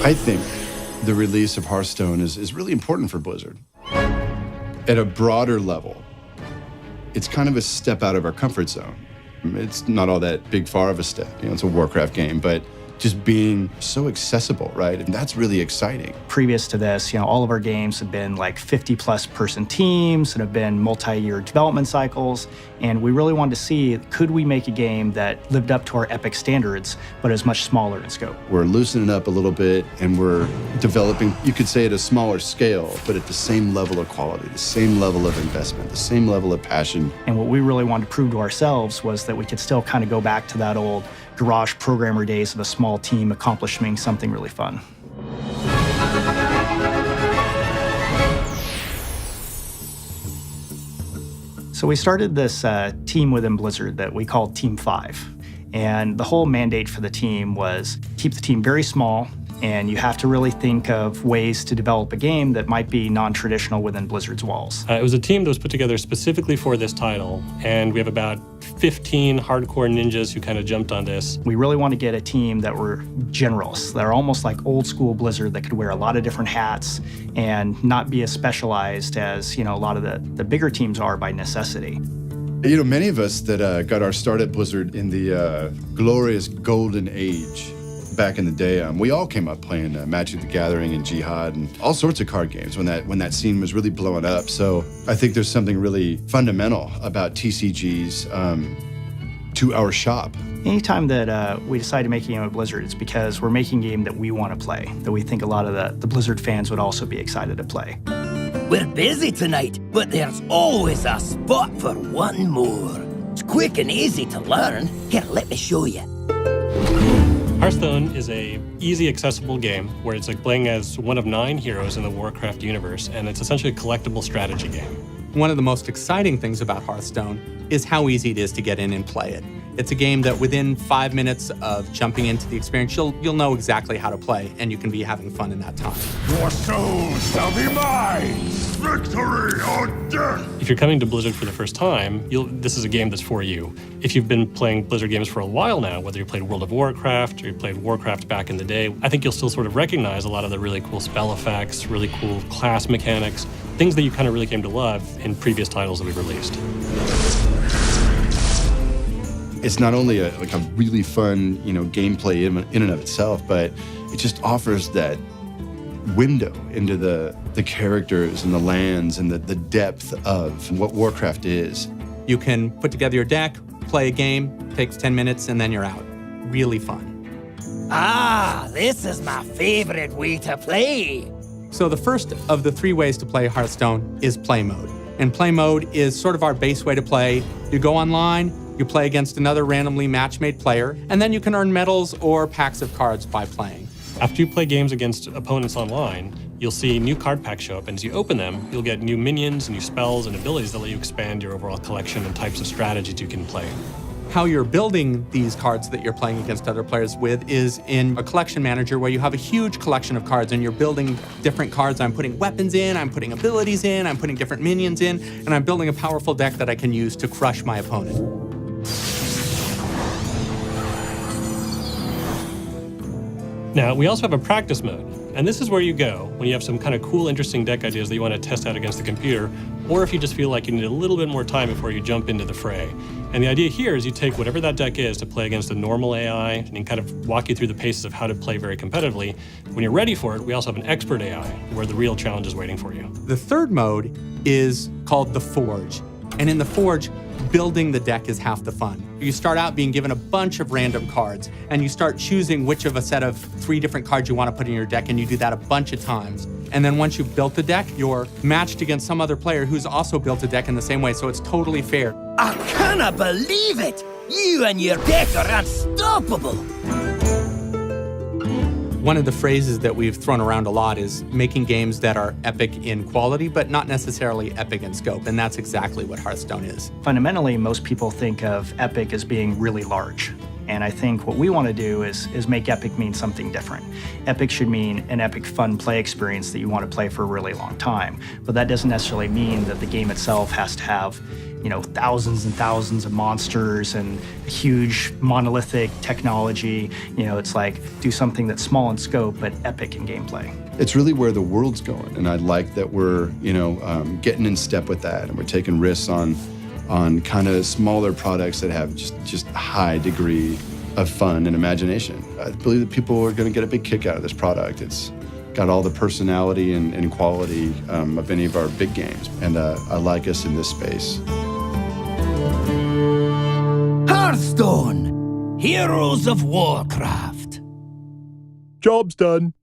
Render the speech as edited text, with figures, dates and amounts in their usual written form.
I think the release of Hearthstone is really important for Blizzard. At a broader level, it's kind of a step out of our comfort zone. It's not all that big far of a step, it's a Warcraft game, but just being so accessible, right? And that's really exciting. Previous to this, all of our games have been like 50-plus person teams and have been multi-year development cycles. And we really wanted to see, could we make a game that lived up to our epic standards, but is much smaller in scope? We're loosening up a little bit, and we're developing, you could say, at a smaller scale, but at the same level of quality, the same level of investment, the same level of passion. And what we really wanted to prove to ourselves was that we could still kind of go back to that old garage programmer days of a small team accomplishing something really fun. So we started this team within Blizzard that we called Team 5. And the whole mandate for the team was keep the team very small, and you have to really think of ways to develop a game that might be non-traditional within Blizzard's walls. It was a team that was put together specifically for this title, and we have about 15 hardcore ninjas who kind of jumped on this. We really want to get a team that were generalists, that are almost like old school Blizzard, that could wear a lot of different hats and not be as specialized as a lot of the bigger teams are by necessity. Many of us that got our start at Blizzard in the glorious golden age back in the day, we all came up playing Magic the Gathering and Jihad and all sorts of card games when that scene was really blowing up. So I think there's something really fundamental about TCGs to our shop. Anytime that we decide to make a game at Blizzard, it's because we're making a game that we want to play, that we think a lot of the Blizzard fans would also be excited to play. We're busy tonight, but there's always a spot for one more. It's quick and easy to learn. Here, let me show you. Hearthstone is a easy, accessible game where it's like playing as one of 9 heroes in the Warcraft universe, and it's essentially a collectible strategy game. One of the most exciting things about Hearthstone is how easy it is to get in and play it. It's a game that within 5 minutes of jumping into the experience, you'll know exactly how to play, and you can be having fun in that time. Your soul shall be mine! Victory or death! If you're coming to Blizzard for the first time, this is a game that's for you. If you've been playing Blizzard games for a while now, whether you played World of Warcraft or you played Warcraft back in the day, I think you'll still sort of recognize a lot of the really cool spell effects, really cool class mechanics, things that you kind of really came to love in previous titles that we've released. It's not only a really fun, gameplay in and of itself, but it just offers that window into the characters and the lands and the depth of what Warcraft is. You can put together your deck, play a game, takes 10 minutes, and then you're out. Really fun. Ah, this is my favorite way to play. So the first of the 3 ways to play Hearthstone is play mode. And play mode is sort of our base way to play. You go online, you play against another randomly match-made player, and then you can earn medals or packs of cards by playing. After you play games against opponents online, you'll see new card packs show up, and as you open them, you'll get new minions, new spells, and abilities that let you expand your overall collection and types of strategies you can play. How you're building these cards that you're playing against other players with is in a collection manager where you have a huge collection of cards and you're building different cards. I'm putting weapons in, I'm putting abilities in, I'm putting different minions in, and I'm building a powerful deck that I can use to crush my opponent. Now, we also have a practice mode, and this is where you go when you have some kind of cool, interesting deck ideas that you want to test out against the computer, or if you just feel like you need a little bit more time before you jump into the fray. And the idea here is you take whatever that deck is to play against a normal AI, and kind of walk you through the paces of how to play very competitively. When you're ready for it, we also have an expert AI, where the real challenge is waiting for you. The third mode is called the Forge, and in the Forge, building the deck is half the fun. You start out being given a bunch of random cards, and you start choosing which of a set of 3 different cards you want to put in your deck, and you do that a bunch of times. And then once you've built the deck, you're matched against some other player who's also built a deck in the same way, so it's totally fair. I cannot believe it! You and your deck are unstoppable! One of the phrases that we've thrown around a lot is making games that are epic in quality, but not necessarily epic in scope, and that's exactly what Hearthstone is. Fundamentally, most people think of epic as being really large. And I think what we want to do is make epic mean something different. Epic should mean an epic fun play experience that you want to play for a really long time. But that doesn't necessarily mean that the game itself has to have, thousands and thousands of monsters and huge monolithic technology. It's like do something that's small in scope but epic in gameplay. It's really where the world's going, and I like that we're, getting in step with that, and we're taking risks on kind of smaller products that have just a high degree of fun and imagination. I believe that people are going to get a big kick out of this product. It's got all the personality and quality of any of our big games, and I like us in this space. Hearthstone, Heroes of Warcraft. Job's done.